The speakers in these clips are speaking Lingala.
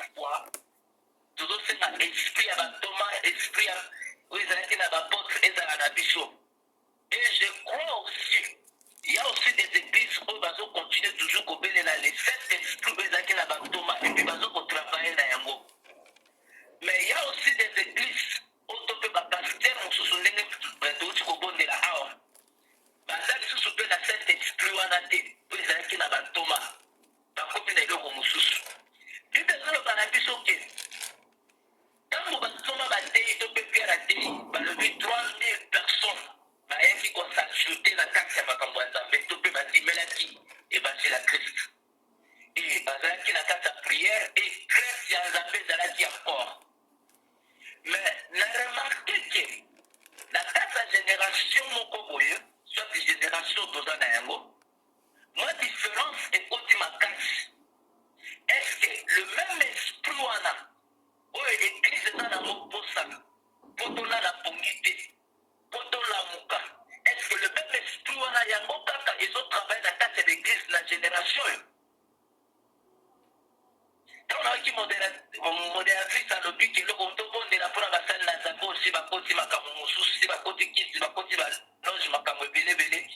chaque fois, toujours c'est un esprit à Thomas, esprit à Israël à l'apôtre et à la bichot. Et je crois aussi, il y a aussi des églises où ils vont continuer toujours à obéir les sept esprits Israël à Thomas et puis ils vont travailler dans Yango. Mais il y a aussi des églises où tu peux pas passer mon sous-souvenir de Kobon de la Hawa. Bazali sous-souvenir de cet esprit où on a été Israël à Thomas. Par contre, il y a le Moussous. Il y a des gens qui ont dit tant que Thomas va dire, tu peux faire la télé, le 3000 personnes. Qui ont s'ajouté la taxe à Macamboisa, mais tu peux dire qui évangile à Christ. Et Bazali la taxe à prière et Christ y a Zambé encore. Mais n'a remarqué que la taxe à génération Mokoboye, soit des générations d'Ozanayango, moi différence est côté ma casse. Est-ce que le même esprit wana, où l'église est dans la Mokosa, pour la pongité, pour la Mouka, est-ce que le même esprit wana yango kaka ils ont travaillé dans la taxe d'église de la génération? On a qui modératrice à l'objet que le compte de la pour la salle la zabo si va côté ma camoufou si va côté qui si va côté va loge ma camo belé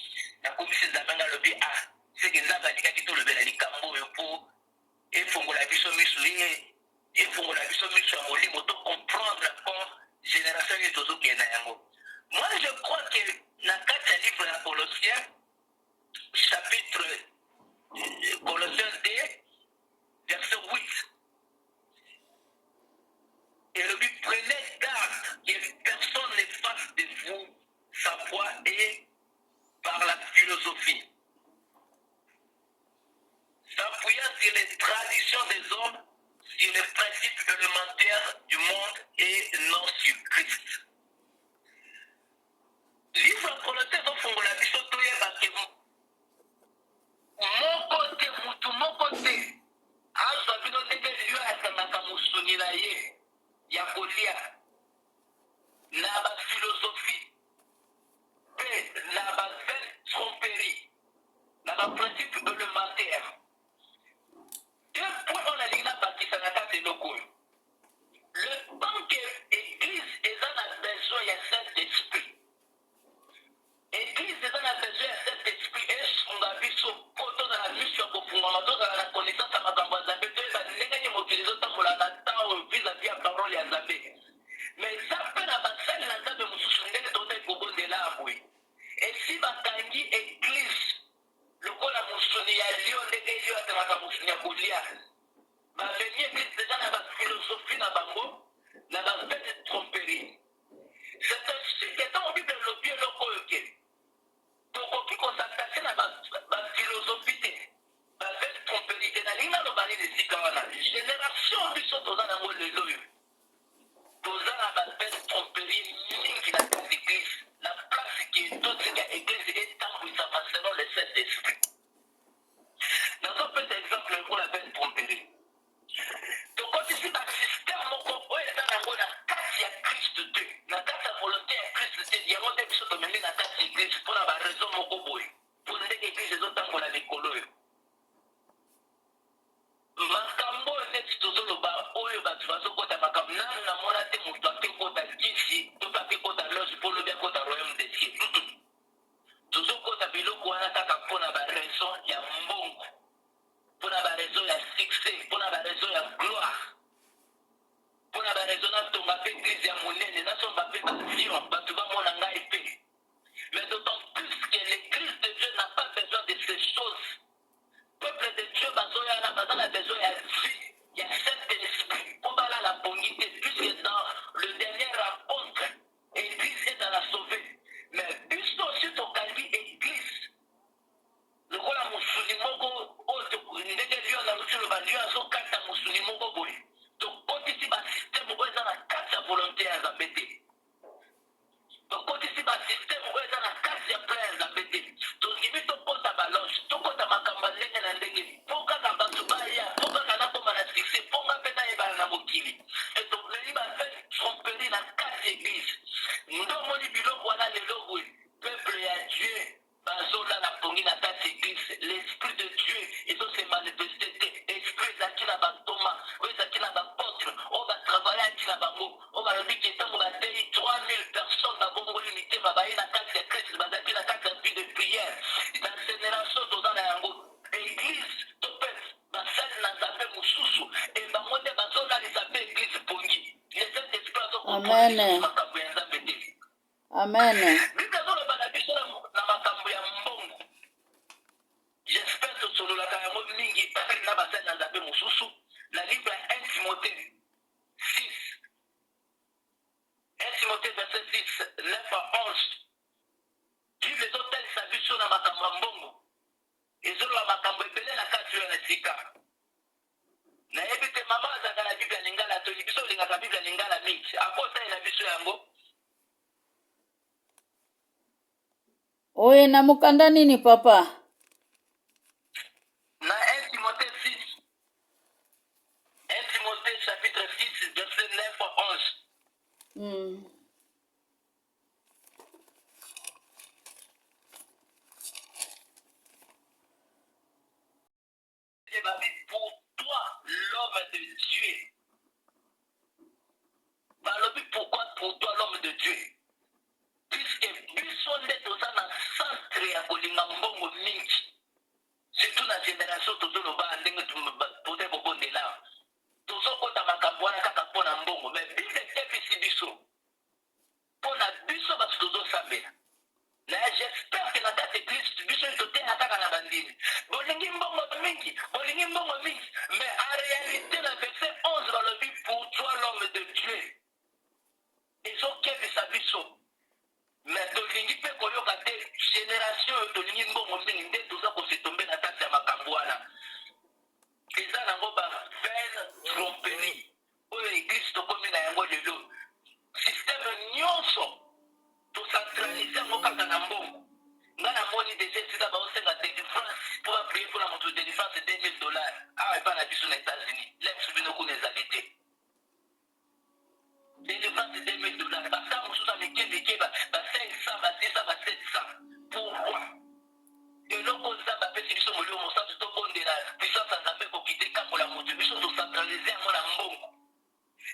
la commission d'amanga lobby ah c'est que ça va dire que tout le bel ali cambo pour et faut la vision misoulier et faut la vision misou à moli moto comprendre encore génération de todo qui est nayango. Moi je crois que la carte livre la Colossiens chapitre Colossiens 2 verset 8. Et le but, prenez garde que personne ne fasse de vous sa foi et par la philosophie. S'appuyant sur les traditions des hommes, sur les principes élémentaires du monde et non sur Christ. Livre Colossiens au fond de la mission parce que mon côté, ya kolia na ba philosophie pe na ba tromperie na ba principe élémentaire deux points on a dit là parce que ça n'a pas été local le temps que l'église est en a besoin il y a cet esprit l'église est en a besoin il y a cet esprit et son avis sur côté dans la mission pour pouvoir dans la connaissance à ma campagne d'habitude ça n'est pas motivé autant pour la vis-à-vis à parole et à Zambé. Mais ça fait la bataille dans la Zambé, Moussoussundé, d'autres Kobon de là, oui. Et si Batangi église, le coup la Moussouni, il y a Lyon, il y a la Moussouni, il y a ma venue église déjà dans la philosophie, dans Bango, dans la bête de tromperie. C'est ainsi que dans le Bible, le Dieu le coïque. Donc, qui s'attache à la philosophie, la bête de tromperie, et la ligne dans le balai de Sikawana. Génération, ils sont dans la moelle de l'eau. Dans la bête de tromperie, qui n'a pas d'église, la place qui est toute l'église est tant que ça va selon les sept esprits. Dans un petit exemple pour la bête de tromperie. Donc, quand ici, dans le système, on est dans la casse à Christ Dieu. La casse à volonté à Christ Dieu. Il y a un épisode de mener la casse à l'église pour avoir raison, mon coboy. Pour nous dire que l'église est autant pour la décoller. Makambo neti tozoloba oyo bato bazokota makambo nanu namona te moto ake kota kisi to ake kota loge mpo lobi akota royaume de ciel tozokota biloko wana kaka mpona baraison ya mbongo mpona baraison ya succès mpona baraison ya gloire mpona baraison natonga mpe église ya monene nasomba mpe bavion bato bamona ngai mpe mais d'autant plus que l'église de Dieu n'a pas besoin de ces choses. Peuple de Dieu, on a besoin de vie. Il y a Saint-Esprit. On va la pongité, puisque dans le dernier rencontre, l'église est dans la sauvée. Mais puisque aussi ton calvi église, le rôle à Moussouni Mogo, ndenge lion na Moussouni va lion azo kata Moussouni Mogo boy. Donc, quand ici, le système, on est dans la carte volonté à Zambété. Donc, quand ici, le système, on est dans la carte pleine à Zambété. Donc, limite, on compte à balance, on compte à ma balobi ke ntango batei 3000 personnes na bongo limité babaye na kati ya Christ bazalaki na kati ya vie de prière na génération toza na yango église to mpe basali na nzambe mosusu e bango nde bazolalisa mpe église pongi le Saint-Esprit azokontrole makambo ya nzambe te. Amen. Bible azoloba na biso na makambo ya mbongo. J'espère tosololaka yango mingi na basali na nzambe mosusu na livre ya 1 Timothée 6. 1 Timothée verset 6, 9 à 11. Bible ezotalisa biso na makambo ya mbongo. Ezoloba makambo ebele na kati oyo na sika. Nayebi te mama azalaka na Bible ya lingala toyi biso olingaka Bible ya lingala mingi. Akosali na biso yango. Oye na mukanda nini papa? Na 1 Timothée 6. 1 Timothée chapitre 6 verset 9 à 11. Pour toi, l'homme de Dieu. Balobi pourquoi pour toi, l'homme de Dieu? Puisque biso nde toza na centre ya kolinga mbongo mingi. Surtout na génération tozoloba ndenge toza kobondela. Tozokota makambo wana kaka mpona mbongo. Mais Bible ekebisi biso. Mpona biso bato tozosambela. Na j'espère que na kati Kristo biso totenga kaka na bandimi. Bolingi mbongo mingi. Mais en réalité, le verset 11 balobi pour toi l'homme de Dieu. Ezokebisa biso. Mais tolingi mpe koyoka te génération oyo tolingi mbongo mingi nde toza kosetombe na kati ya makambo wana. Eza nango bavaine tromperie oyo eglise tokomi na yango lelo. Systeme nyonso tocentralize yango kaka na mbongo. Nga namoni deja esika baosenga délivrance mpo baprie mpona moto délivrance $2000 awa epa na biso na États-Unis lebiso bino kuna ezali te. Délivrance $2000 basa mosusu amike ba 500 ba 600 ba 700. Pourquoi? Eloko nzambe apesi biso molimo mosantu tokondela puissance ya nzambe kokite kambola moto biso tocentralize yango na mbongo.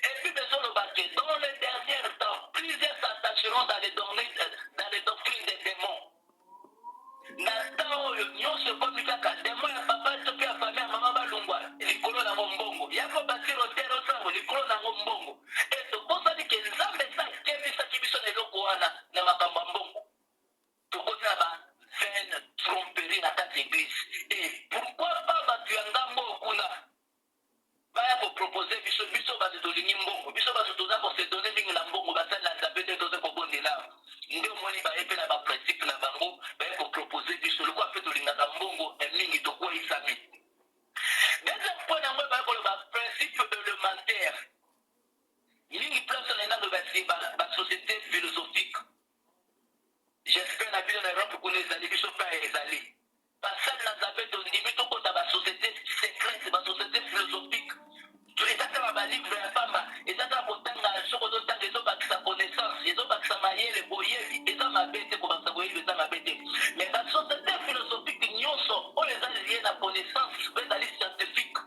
Et puis bezoloba ke dans les derniers temps plusieurs s'attacheront dans les doctrines des démons. Na ntango oyo nyonso ekomi kaka demo ya papa to mpe ya fami ya mama balungwa likolo nango mbongo yango basiro tere osango likolo nango mbongo e tokosani ke nzambe eza akebisaki biso na eloko wana na makambo ya mbongo tokoti na bavaine tromperie na kati église e pourquoi pas bato ya ngambo kuna baya kopropose biso bato tolingi mbongo biso bato toza kosedone mingi na mbongo basali na nzambe te toza kobondela nde omoni baye mpe na baprincipe na bango baye kopropose biso lokwa mpe tolingaka mbongo mingi tokweyisami. Deuxième point nango baye koloba principe élémentaire mingi place na enando basociété philosophique. J'espère na bino na Europe kuna ezali biso mpe ezali basali na nzambe tondimi tokota basociété secrète basociété philosophique ezaka balivre ya pamba ezaka kotanga soko ozotanga ezobakisa connaissance ezobakisa mayele boyebi eza mabe te kobakisa boyebi eza mabe te mais basociété philosophique nyonso oyo eza lie na connaissance oyo ezali scientifique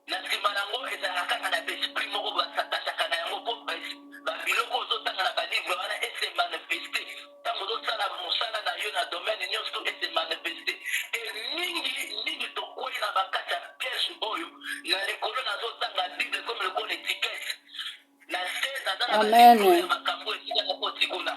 na nsima nango ezalaka kaka na baesprit moko basatashaka na yango mpo babiloko ozotanga na balivre wana ese manifeste ntango ozosala mosala na yo na domaine nyonso ese manifeste e mingi tokwei na bakati ya piège oyo na likolo nazotanga bible comme lokola étiquette na se naza na balivre ya makambo etikaka po tikuna.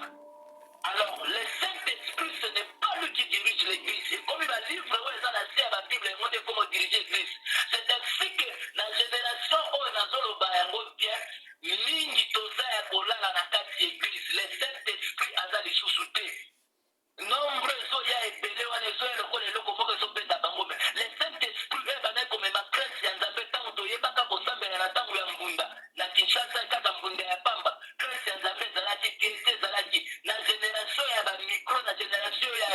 Alors le Saint-Esprit ce n'est pas lui qui dirige l'église et comme il va livre oyo eza na se ya babible yango nde komo dirige l'église. C'est ainsi que la génération oyo nazoloba yango bien mingi toza ya kolala na kati ya église le Saint-Esprit aza lisusu te. Nombre ezoya ebele wana ezoya lokola eloko moko ezobeta bango me le Saint-Esprit oyo ebandaki komema grâce ya nzambe ntango toyebaka kosambela na ntango ya mbunda na Kinshasa kaka mbunda ya pamba grâce ya nzambe ezalaki te ezalaki na génération ya bamicro na génération ya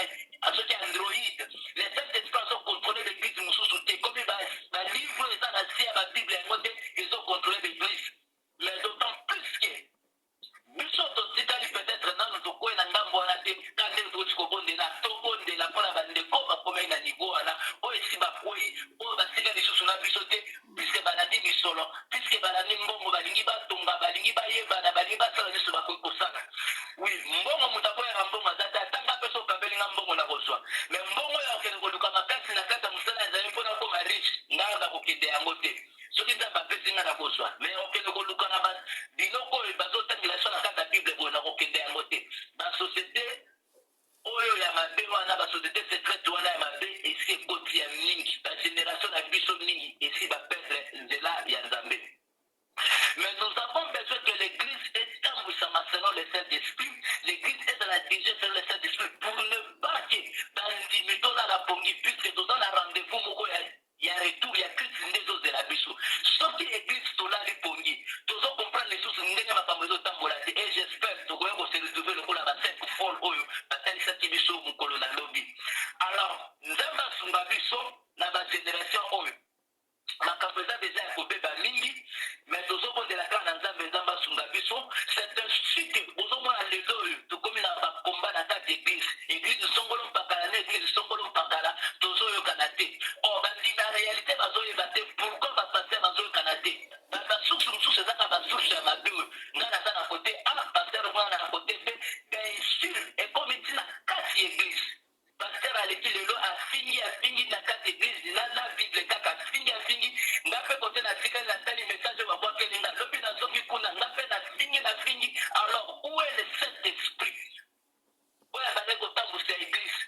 asoki android le Saint-Esprit azokontrole l'église mosusu te komi balivre eza na se ya babible yango te ezokontrole l'église mais d'autant plus que biso totikali peut-être nanu tokwei na ngambo wana te ka ndenge tokoti tobondela mpona bandeko bakomei na niveau wana oyo esi bakwei oyo basika lisusu na biso te puiske balandi misolo puiske puisque balandi mbongo balingi batonga balingi bayebana balingi basala nyonso bakoki kosala. Oui, mbongo moto akoyaka mbongo aza te atanga mpe so okabelinga mbongo na kozwa. Mais mbongo oyo akende koluka makasi na kati ya mosala ezali mpona koma riche ngai bakokende yango te. Soki nzambe apesi ngai na kozwa mais okende koluka na biloko oyo bazotangela so na kati ya bible boye na kokende yango te. Basosiete oyo ya mabe wana basosiete secrète wana ya mabe esi ekoti ya mingi bagénération na biso mingi esi baperdre nzela ya nzambe. Mais nous avons besoin que l'église est embouissama selon le Saint-Esprit. L'église est dans la dirigée selon le Saint-Esprit pour ne pas que dans l'imito dans la pongi puisque nous avons un rendez-vous moko ya retour ya Christ ndezo de la biso. Sauf que l'église tola li pongi. Tozo comprendre les choses ndenge makambo ezotambola te et j'espère tokoya ko se retrouver lokola ba set folle oyo batalisa ti biso mokolo na lobi. Alors nzambe asunga biso na ba génération oyo makambo eza deja ya kobeba mingi mais tozobondelaka na nzambe nzambe asunga biso. C'est ainsi que ozomona lelo oyo tokomi na bakomba na kati église église songolo mpakala na église songolo mpakala tozoyokana te. Or bandimi ya réalité bazoyeba te pourquoi bapaster bazoyokana te. basource mosusu ezaka basource ya mabe oyo ngai naza na kote paster mwana na kote mpe bainsure ekomi ntina kati église. Pasteur aleki lelo afingi na kati église na bible kaka afingi nga mpe kote na tikali natali message oyo babwakeli nga lobi nazongi kuna nga mpe nafingi. Alors où est le Saint-Esprit oyo abandaki kotambusa église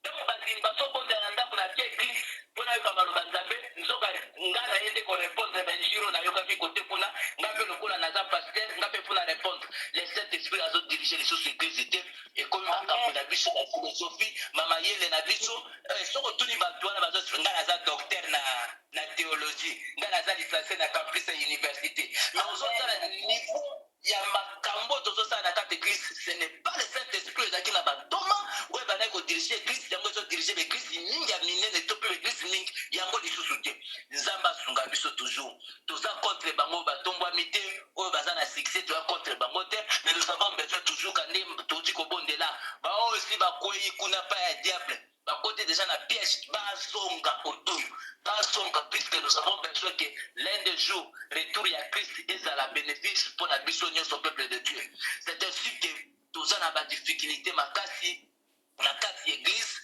ntango bandimi bazobondela na ndako na tia église mpona yoka maloba nzambe nzoka nga naye nde korépondre banjiro nayokaki kote kuna nga mpe lokola naza pasteur nga mpe mpona répondre. Le Saint-Esprit azodirige lisusu église te ekomi makambo na biso na philosophie mama yele na biso soko tuni bato wana bazo nga naza docteur na théologie nga naza licencié na campus ya université mais ozotala niveau ya makambo tozosala na kati église ce n'est pas le Saint-Esprit ezalaki na batoma oyo ebandaki kodirige église yango ezodirige baéglise mingi ya minene to mpe baéglise mingi yango lisusu te. Nzambe asunga biso toujours toza contre bango batombwami te oyo baza na succès toza contre bango te mais nous avons besoin toujours kande toti kobondela baoyo si bakwei kuna pa ya diable bakote déjà na piège bazonga otoyo bazonga puisque nous avons besoin que l'un des jours retour ya Christ ezala bénéfice pour la biso nyonso peuple de Dieu. C'est ainsi que toza na badifficulté makasi na kati église.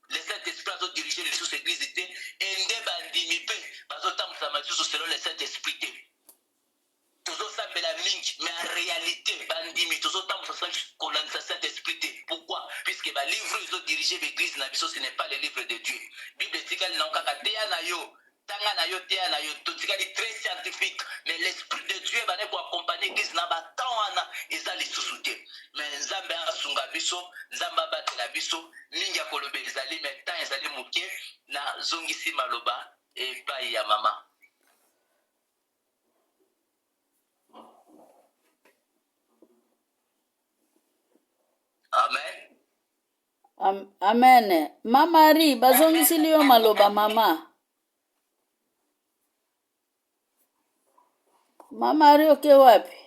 Le Saint-Esprit azodirige lisusu église te ende bandimi mpe bazotambusama lisusu selon le Saint-Esprit te. Tozosambela mingi mais en réalité bandimi tozotambusa kolandisa Saint-Esprit te. Pourquoi? Puisque balivre ezodirige l'église na biso ce n'est pas le livre de Dieu. Bible etikali na okaka teya na yo tanga na yo teya na yo totikali très scientifique mais l'Esprit de Dieu bane ko accompagner église na batemps wana eza lisusu te. Mais nzambe asunga biso nzambe abatela biso mingi ya koloba ezali mais temps ezali moke na zongisi maloba epai ya mama. Amen. Amen. Mama Ari, bazongisili yo maloba mama. Mama Ari oke wapi?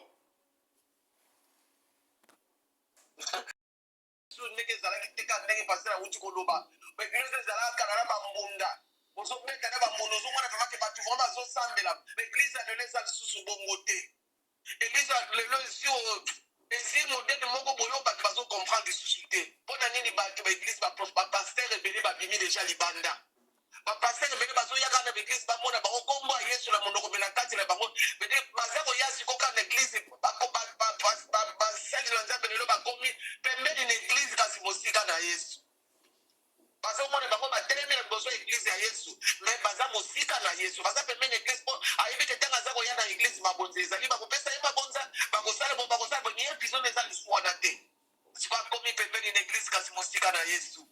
Ndenge zalaki teka ndenge pasteur awuti koloba baeglise ezalaka na bambunda ozobeta na bambunda ozomona kama ke bato vraimen bazosambela baeglise lelo eza lisusu bongo te. Eglise lelo esi modele moko boyo bato bazocomprendre lisusu te. Mpona nini bato baeglise bapaster ebele babimi deja libanda bapaster ebele bazoyaka na baeglise bamona bango kombo ya yesu na monoko mpe na kati na bango baza koya sikoka na eglise basali na nzambe lelo bakomi pembeni na eglise kasi mosika na yesu. Bazomona bango batelemi na liboso ya eglise ya yesu mais baza mosika na yesu baza pembeni na eglise mpo ayebi te ntango aza koya na eglise mabonza ezali bakopesa ye mabonza bakosala niye episode eza lisusu wana te bakomi pembeni na eglise kasi mosika na yesu.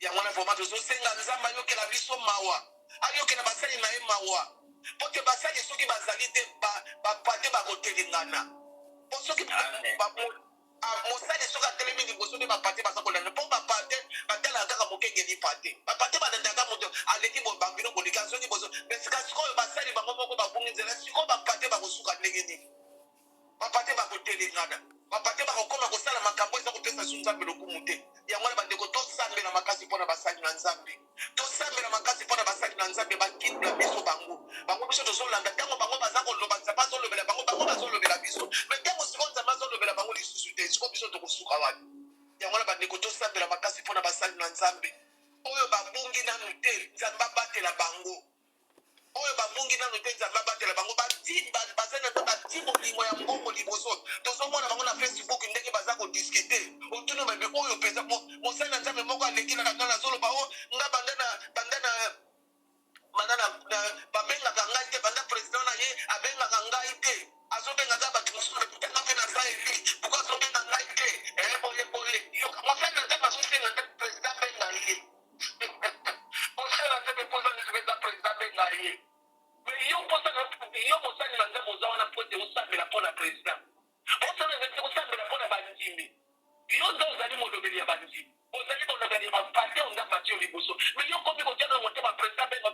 Yango wana vraimen tozosenga nzambe ayokela biso mawa ayokela basali na ye mawa mpo te basali soki bazali te bapate bakotelengana mpo soki mosali soki atelemi liboso nde bapate baza kolanda mpo bapate batalaka kaka mokengeli pate bapate balandaka moto aleki bambino koleka soki boso mesika sikoyo basali bango moko babungi nzela sikoyo bapate bakosuka ndenge nini bapate bakotelengana bapate bakokoma kosala makambo eza kopesa su nzambe lokumu te. Yango wana bandeko tosambela makasi mpona basali na nzambe tosambela makasi mpona basali na nzambe bakindela biso bango biso tozolanda ntango bango baza koloba nzambe abengaka ngai te azobengaka bato mosusu eputanga mpe naza evi pourkui azobenga ngai te boyebole mosali na nzambe azosenga nde président benga ye mosali na nzambe mposa nzibeza président benga ye mais yo mosali na nzambe oza wana po te osambela mpo na président osali na nzambe osambela mpo na bandimi yo nde ozali molobeli ya bandimi ozali molobeli ya bapate onga pati yo liboso mais yo komi kotiaka motema président bengo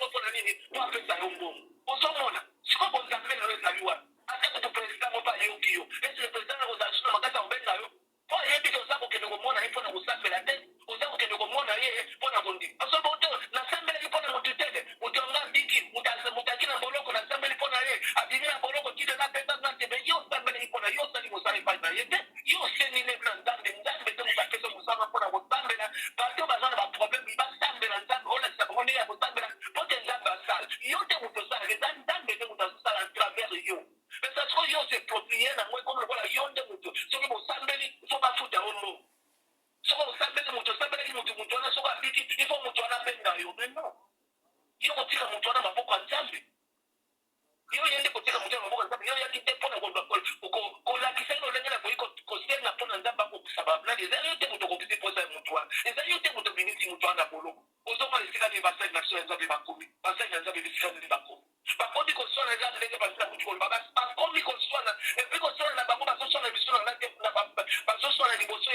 mpo na nini po apesa yo mbongo ozomona sikoyo bonzambe na yo ezali wana ata kutu président mo mpo ayoki yo esi le président nako ozala suna makasi akobenga yo po ayebi te oza kokende komona ye mpo na kosambela te oza kokende komona ye mpo na kondima asobo te nasambelaki mpo na motu tete motu anga biki mutaki na boloko nasambeli mpo na ye abimi na boloko tide napenga nga te me yo osambelaki mpo na yo osali mosala epai na ye te yo osengi nde na nzambe te moto apesa mosala mpo na kosambela bato baza na baproblème basambela nzambe olakisa bango ndenge ya kosambela mpo te nzambe asala yo te moto osalaka eza nzambe te moto asala à travers yo mais ça siko yo seproprie nango ekomi lokola yo nde moto soki bosambeli fo bafuta yo mbongo soki osambeli moto osambelaki moto wana soki abiki ifo moto wana abenga yo mais non yo kotika moto wana maboko ya nzambe yo yende kotika moto wana maboko ya nzambe yo yaki te mpona kolakisa ino ndenge na koyi kosenga mpona nzambe akokisa bablani eza yo te moto kokisi mposa ya moto wana eza yo te moto binisi moto wana boloko ozomona esika nini basali na biso ya nzambe bakomi basali na nzambe bisika nini bakomi bakomi koswana eza ndenge basila kuti koloba bakomi koswana epi koswana na bango bazoswana biso bazoswana liboso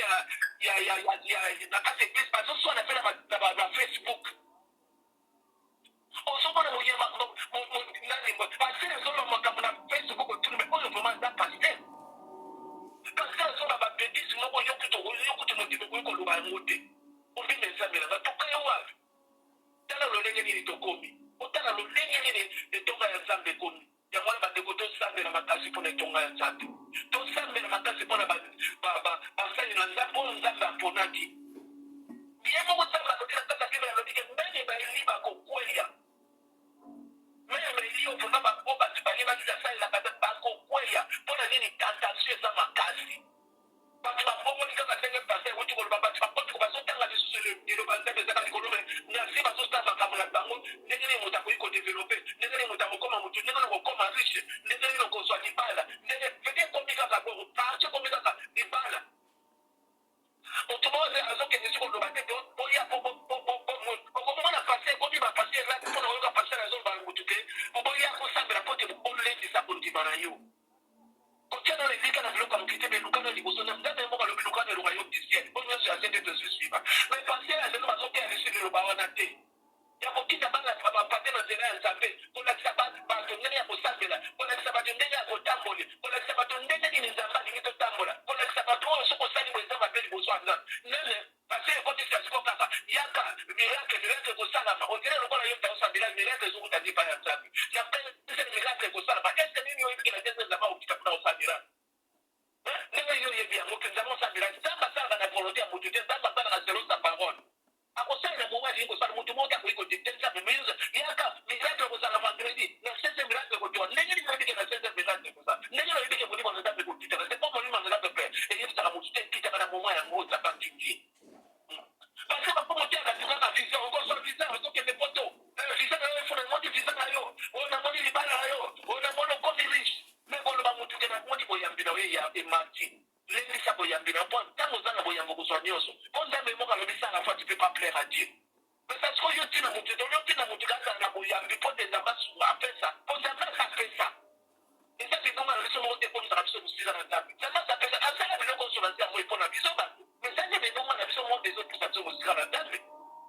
na kati eglise bazoswana mpe na bafacebook ozomona paster ezoloba makambo na facebook otunume oyo vraimen eza paster paster ezoba babebisi moko yokuti modimo koyi koloba yango te obima ezambelanga toka yo wapi tala lolenge nini tokomi otala lolenge nini etonga ya nzambe ekomi yango wana bandeko tosambela makasi mpona etonga ya nzambe tosambela makasi mpona basali na nzambe oyo nzambe aponaki ye moko nzambe alobi na kata bible alobike ndenge baeli bakokweya meme eli ovona bango bato bayebaki asalelaka te bakokweya mpona nini tentation eza makasi bato babongoli kaka ndenge pase ekuti koloba bato bakotiko bazotanga lisusu liloba nzambe ezaka likolo me nasi bazosala makambo na bango ndenge nini moto akoki kodevelope ndenge nini moto akokoma motu ndenge nini okokoma riche ndenge nini okozwa libala ndenge pete ekomi kaka bongo parti ekomi kaka libala moto moze azokende si koloba te oya okomona pase ekomi bapase elati mpona koyoka pase na zoloba motu te oboya kosambela po te olendisa kondima na yo kotiana na elika na biloko ya mokite me lukano ya liboso na nzambe moko alobi lukano ya royaume du ciel oyo nyonso ya sende tozosuiva mais paster ya lelo bazoteya lisu liloba wana te ya kokita bana bapate na nzela ya nzambe kolakisa bato ndenge ya kosambela kolakisa bato ndenge ya kotambola kolakisa bato ndenge nini nzambe alingi totambola kolakisa bato oyo soki osali bo eza mabe liboso ya nzambe nene paster ekotisa siko kaka yaka miracle kosalama ondire lokola yo taosambela miracle ezokuta lipa ya nzambe na pese miracle kosalama eske nini oyebikela te nzambe akokita mpona kosambela ndenge yo oyebi yango ke nzambe osambela nzambe asalaka na volonté ya motu te nzambe asalaka selon sa parole akosalela mongo alingi kosala motu moko akoki kodikte nzambe mais yaka miracle kozala vendredi na 16 miracle kotiwa ndenge nini oyebike na 16 miracle kozala ndenge oyebike molimo na nzambe kokitaka c'est pas molimo na nzambe mpe eyebisaka motu te ekitaka na momo yango nzambe akindi parce que bapo motu akatukaka visa okosala visa ozokende poto visa na yo efuna moni visa na yo oyo namoni libala na yo oyo namoni okomi riche me koloba motu ke namoni boyambi na yo emati lendisa boyambi na mpo ntango oza na boyambo kozwa nyonso mpo nzambe moko alobisa na fois tu peux pas plaire à Dieu mais parce que oyo ntina motu te oyo ntina motu kazala na boyambi mpo te nzambe asunga apesa mpo nzambe asapesa nzambe bonga na biso moko te ekomisaka biso mosika na nzambe nzambe asapesa asala biloko nyonso na nzambe mpo na biso bato mais nzambe ebonga na biso moko ezopesa biso mosika na nzambe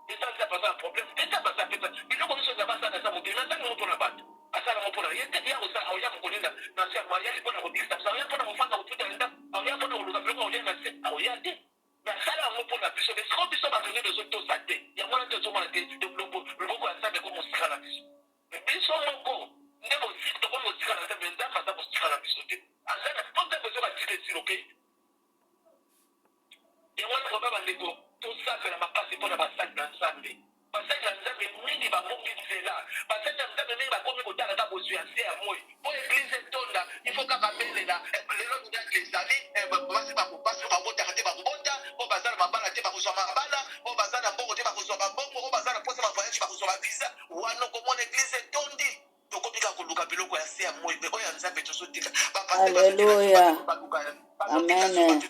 eza nzambe aza na problème nzambe asapesa biloko nyonso nzambe asala na nzambe te na nzambe mo mpo na bato asala mo mpo na ye te ya kosala aoya mokolinda na se amayali mpona kobikisa biso aoya mpona kofanda kofuta na nzambe aoya mpona koluka biloko aolia na se aoya te mais asala yango mpona biso mais siko biso bato nde ezotosa te yango wana te ozomona te loboko ya nzambe eko mosika na biso biso moko nde tokomi mosika na nzambe nzambe aza mosika na biso te aza na mpo nzambe ezobatila esilo ke yango wana koba bandeko tosambela makasi mpona basali na nzambe basali na nzambe mingi babongi nzela basali na nzambe mingi bakomi kotala ka bozwi ya se ya moi mpo eglize etonda ifo kaka belela lelo miracle ezali basi babotaka te bakobota mpo baza na mabala te bakozwa mabala mpo baza na mbongo te bakozwa babongo mpo baza na posa bavoyage bakozwa bavisa wana okomona eglize etondi tokomi kaka koluka biloko ya se ya moi me oya nzambe tozotika Alléluia. Amen.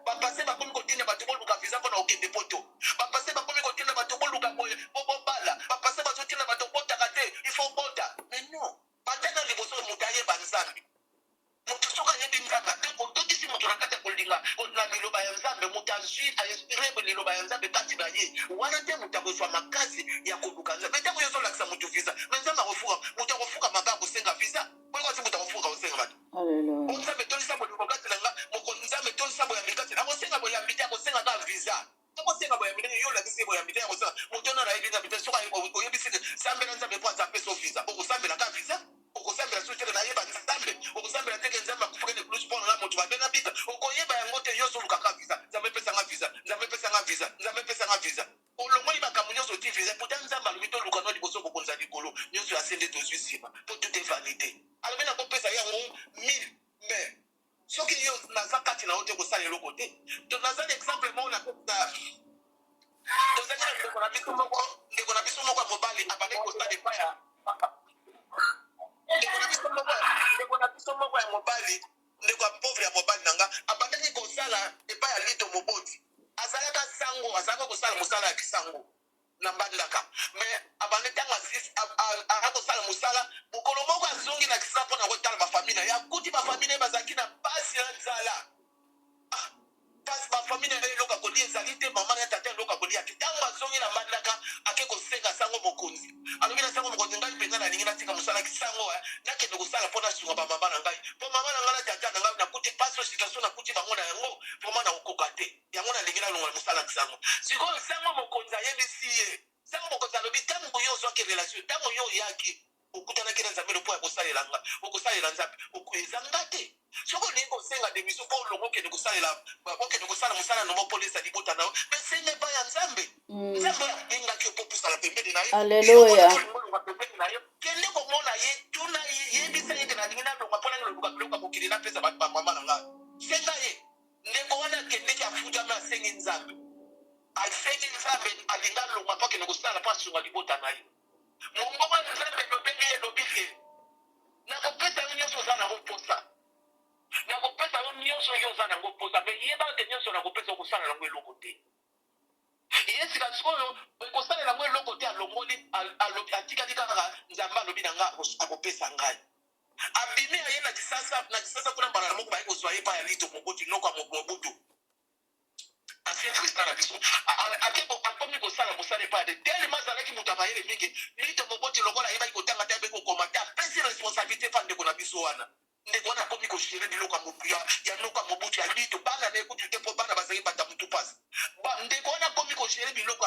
bapase bakomi kotinda bato boluka visa mpona okende poto bapase bakomi kotinda bato boluka bobala bapase bazotinda bato botaka te ifo bota mais non bataka liboso moto ayeba nzambe moto soki ayebi nzambe ate kotokisi moto na kati ya kolinga na liloba ya nzambe moto azwi ainspire liloba ya nzambe kati na ye wana te moto akozwa makasi ya koluka nzambe ntango yo ozolakisa moto visa me nzambe akofuka moto akofuka maka akosenga visa poekasi moto akofuka kosenga bato Alléluia. nzambe tolisa bolingo kati na nga moko nzambe tolisa boyambi kati na akosenga boyambi te akosenga ka visa akosenga boyambi te yo olakisi boyambi te akosenga moto ono nayebi nzambe te soki oyebisi sambela nzambe mpo azape so visa okosambela ka visa okosambela so teke nayeba nzambe okosambela teke nzambe akufukene plus mpo nanga moto babenga visa okoyeba yango te yo ozolukaka visa nzambe epesanga visa nzambe epesanga visa nzambe epesanga visa olongoli makambo nyonso ti visa pourtant nzambe alobi toluka no liboso kokonza likolo nyonso ya se nde tozwi nsima mpo tout est validé alobi nakopesa yango 1000 mais soki yo naza kati na yo te kosala eloko te naza na exemple moko tozali na ndeko na biso moko ya mobali abandi kosala epaya ndeko na biso moko ya mobali ndeko ya pauvre ya mobali na nga abandaki kosala epai ya lito moboti azalaka sango azalaka kosala mosala ya kisango na mbandaka mais abandi ntango aka kosala mosala mokolo moko azongi na kisanga mpo na kotala bafamile na ye akuti bafamile na ye bazalaki na pasi na nzala bafamile na ye eloka kolia ezali te mama na ye tata eloka kolia te ntango azongi na mbandaka ake kosenga sango mokonzi alobi na sango mokonzi ngai mpenza nalingi natika mosala kisango nakende kosala mpo nasunga bamama na ngai mpo mama na ngai na tata na ngai nakuti pasi situation nakuti bango na yango vraimen nakokoka te yango nalingi nalongola mosala kisango sikoyo sango mokonzi ayebisi ye sango mokonzi alobi ntango yo ozwaki relation ntango yo oyaki okutanaki na nzambe mpo ya kosalela nzambe ezanga te soki olingi kosenga demission mpo olongo okende kosala mosala nomo polisa libota na yo mesenga epai ya nzambe nzambe oyo abengaki yo mpo pusala pembeni na ye Alléluia. pembeni na ye kende komona ye tuna yebisa ye ke nalingi nalonga mpo nangi loluka biloko ya mokili napesa bato bamama na ngai senga ye ndeko wana akendeki afutami asengi nzambe alingi alonga mpo akende kosala mpo asunga libota na ye mongongo ya nzambe elobengi elobi ke nakopesa yo nyonso oza nango mposa nakopesa yo nyonso yo oza nango mposa me yeba te nyonso nakopesa okosala nango eloko te ye sika sikoyo ekosalela yango eloko te alongoli atikaki kaka nzambe alobi na nga akopesa ngai abimi aye na kisasa kuna mbala na moko baye kozwa ye pa ya lito moboti noko ya mobutu asie kristan na biso akomi kosala mosala epai te telema azalaki moto amayele mingi lito moboti lokola ayebaki kotanga te abe kokoma te apesi responsabilité pa ndeko na biso wana ndeko wana akomi koshere biloko ya noka mobutu ya lito bana na ekuti te mpo bana bazali bata motu pasi ndeko wana akomi koshere biloko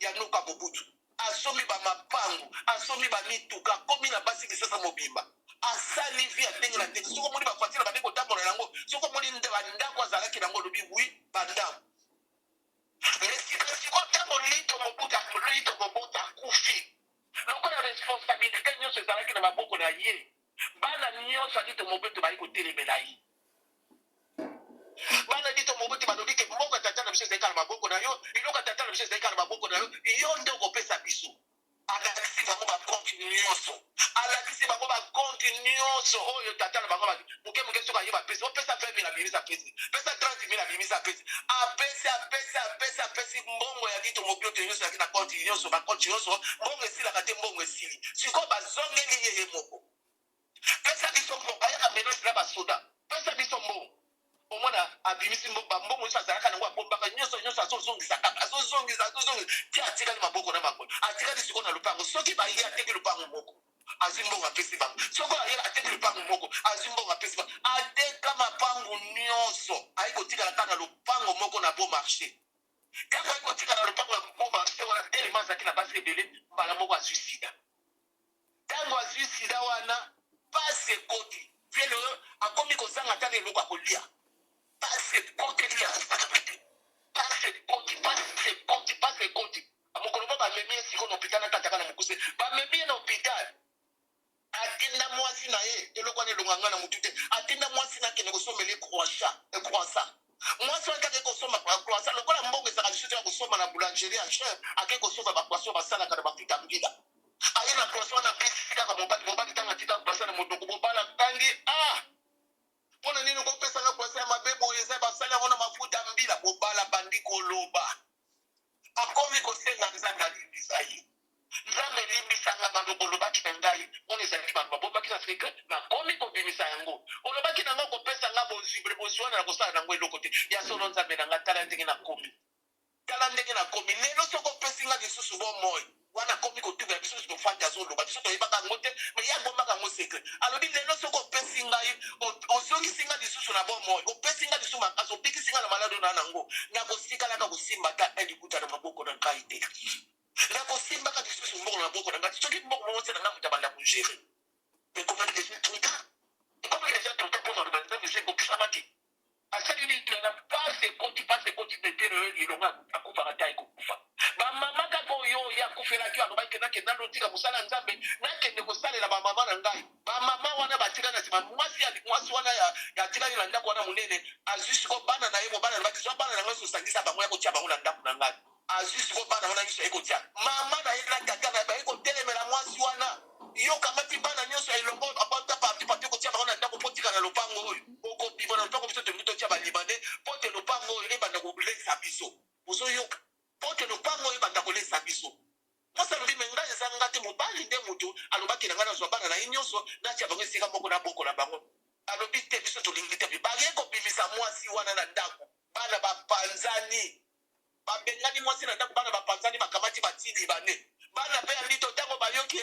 ya noka mobutu asomi bamapangu asomi bamituka akomi na basi kisasa mobimba asali vi ya ndenge na ndenge soki omoni bafatile bandi kotambola yango soki omoni bandako azalaki nango olobi wi bandako siko ntango lito mobutu akufi lokola responsabilité nyonso ezalaki na maboko na ye bana nyonso ya lito mobutu bali kotelemela ye bana lito mobutu balobi ke mbongo ya tata na biso ezalaki na maboko na yo biloko ya tata na biso ezalaki na maboko na yo yo nde okopesa biso alakisi bango bakonti nyonso oyo tata na bango moke soki aye bapesi opesa 20 000 abimisi apesi pesa 30 000 abimisi apesi mbongo ya lito mobutu nyonso yaki na konti nyonso bakonti nyonso mbongo esilaka te mbongo esili sikoyo bazongeli ye moko pesa biso mbongo ayaka menasi na basoda pesa biso mbongo omona abimisi mbongo nyonso azalaka nango abombaka nyonso azozongisa ti atikali maboko na makolo atikali sikoyo na lupango soki baye ateki lupango moko azwi mbongo apesi bango soki aye ateki lupango moko azwi mbongo apesi bango ateka mapango nyonso ayi kotikala kaka na lupango moko na bon marché kaka ayi kotikala na lupango ya bon marché wana telema azalaki na basi ebele mbala moko azwi sida ntango azwi sida wana pasi ekoti viele oyo akomi kozanga ntana eloko akolia pasi ekoti elia pasi ekoti mokolo mo bamemi ye siko na hôpital na tataka na mokuse bamemi ye na hôpital atinda mwasi na ye eloko wana elonganga na motu te atinda mwasi na akende kosomela croissant mwasi wana kake kosomba croissant lokola mbongo ezalaka lisusu ya kosomba na boulangerie ya cher ake kosomba bapoisson basalaka na bafuta mbila aye na poso na pesi kaka mobali tanga tika kupasa na moto kubala tangi pona nini ko pesa nga kwasa mabebo yesa basala wana mafuta mbila bobala bandiko loba akomi ko senga nzanga libisayi nzambe limbisa nga bango lobaki na ngai on ezali bango bobaki na Afrika na komi ko bimisa yango olobaki na nga ko pesa nga bonzibre bozwana na kosala nango eloko te ya solo nzambe na nga tala ndenge na komi lelo soko pesi nga lisusu bomoi wana komi kotuba biso tofandi azoloba biso toyebaka yango te me ya bomaka yango secret alobi lelo soko opesi ngai ozongisi nga lisusu na bomoi opesi nga lisusu makasi obikisi nga na malado na nango nakosikalaka kosimba ta elikuta na maboko na ngai te nakosimbaka lisusu mboko na maboko na ngai soki mboko mongo te na nga muta banda kogere me komaki deja truta ekomaki deja truta mpoza olobanza mise kokisamaki asali nini na pase koti petere ilonga akufaka ta ekukufa bamama kaka oyo yakufelaki alobaki nakenda lotika mosala nzambe nakende kosalela bamama na ngai bamama wana batika na nsima mwasi wana yatikaki na ndako wana monene azwi siko bana na ye mobana nabaki zwa bana na ngai sosangisa bango ya kotia bango na ndako na ngai azwi siko bana wana nyonso ayekotia mama na ye na tata na ye bayekotelemela mwasi wana yokamati bana nyonso ya elongo apata parti kotia bango na ndako potika na lopango oyo okobima na lopango biso tolingi totia balibane po te lopango oyo ebanda kolesa biso ozoyoka po te lopango oyo ebanda kolesa biso mwasi alobi me ngai eza nga te mobali nde motu alobaki na ngai nazwa bana na ye nyonso natia bango esika moko na boko na bango alobi te biso tolingi te baye kobimisa mwasi wana na ndako bana bapanzani babengani mwasi na ndako bana bapanzani bakamati batili bane bana pe ya lito ntango bayoki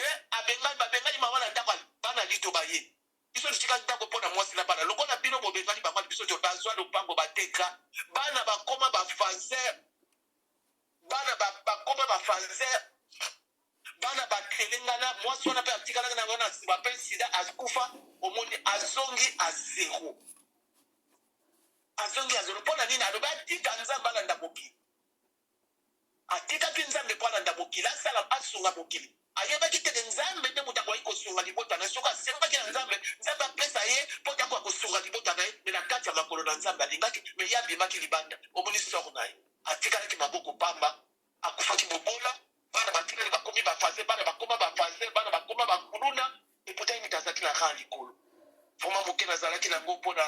babengani mama na ndako bana lito baye biso totika ndako mpo na mwasi na bana lokola bino bobengani bango biso to bazwa lopango bateka bana bakoma bafazer bana bakelengana mwasi wana mpe atikalaka na wana nsima mpe sida akufa omoni azongi azero mpo na nini alobi atika nzambe alanda mokili atikaki nzambe mpo alanda mokili asala asunga mokili ayebaki teke nzambe nde moto akoki kosunga libota na ye soki asengaki na nzambe apesa ye mpo te akoka kosunga libota na ye me na kati ya makolo na nzambe alingaki me ye abimaki libanda omoni sor na ye atikalaki maboko pamba akufaki bobola bana batikali bakomi bafaze bana bakoma bafaze bana bakoma bakuluna epota ye mito azalaki na ran likolo vraimen moke nazalaki nango mpona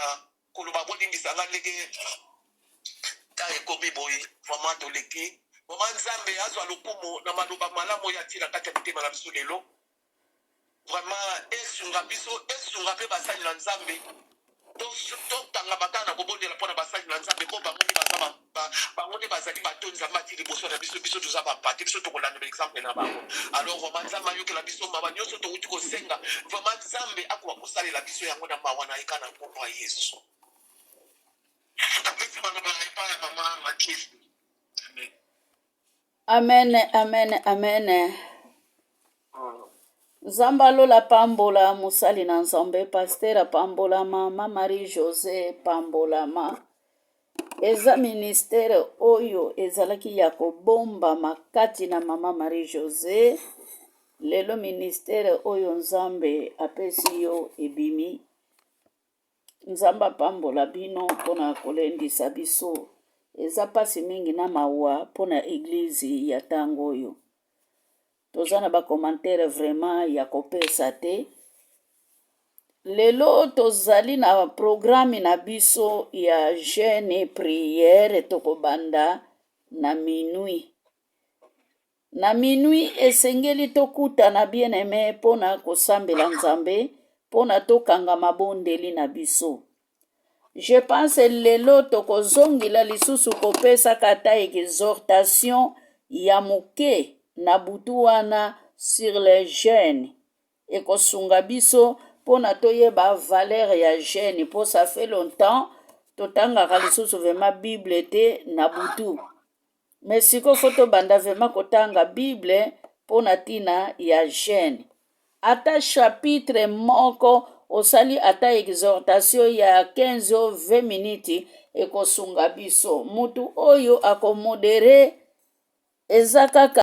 koloba bolimbisanga ndenge ta ekomi boye vraimen toleki mama nzambe azwa lokumu na maloba malamu oyo atina kati ya mitema na biso lelo vraiment esunga biso esunga mpe basali na nzambe totanga bakala na kobondela mpona basali na nzambe mpo bango nde bazali bato nzambe ati liboso na biso toza bapate biso tokolandela exemple na bango alors vraiment nzambe ayokela biso mawa nyonso touti kosenga vraiment nzambe akoka kosalela biso yango na mawa na eka na nkombo ya yesu apesi maloba na epai ya mama makisi Amen, amen, amen. Nzamba lola pambola musali na nzambe pastera pambola mama Marie-José pambolama. Eza ministere oyo ezalaki ya kobomba makati na mama Marie-José. Lelo ministere oyo nzambe apesi yo ebimi. Nzamba pambola bino pona kolendisa biso. Eza pasi mingi na mawa pona eglize ya tango oyo. Toza na ba commentaire vraiment ya kopesa te. Lelo tozali na programme na biso ya jeûne et prière tokobanda na minuit. Na minuit esengeli tokutana bien-aimé pona kosambela nzambe pona tokanga mabondeli na biso. Je pense lelo tokozongila lisusu kopesa kata exhortation ya moke na butu wana sur les jeunes ekosunga biso pona toyeba valeur ya jeune po ça fait longtemps totangaka lisusu vraiment bible te na butu mais siko fo tobanda vraiment kotanga bible pona tina ya jeune ata chapitre moko osali ata exhortation ya 15 ou 20 minutes ekosunga biso mutu oyo akomodere eza kaka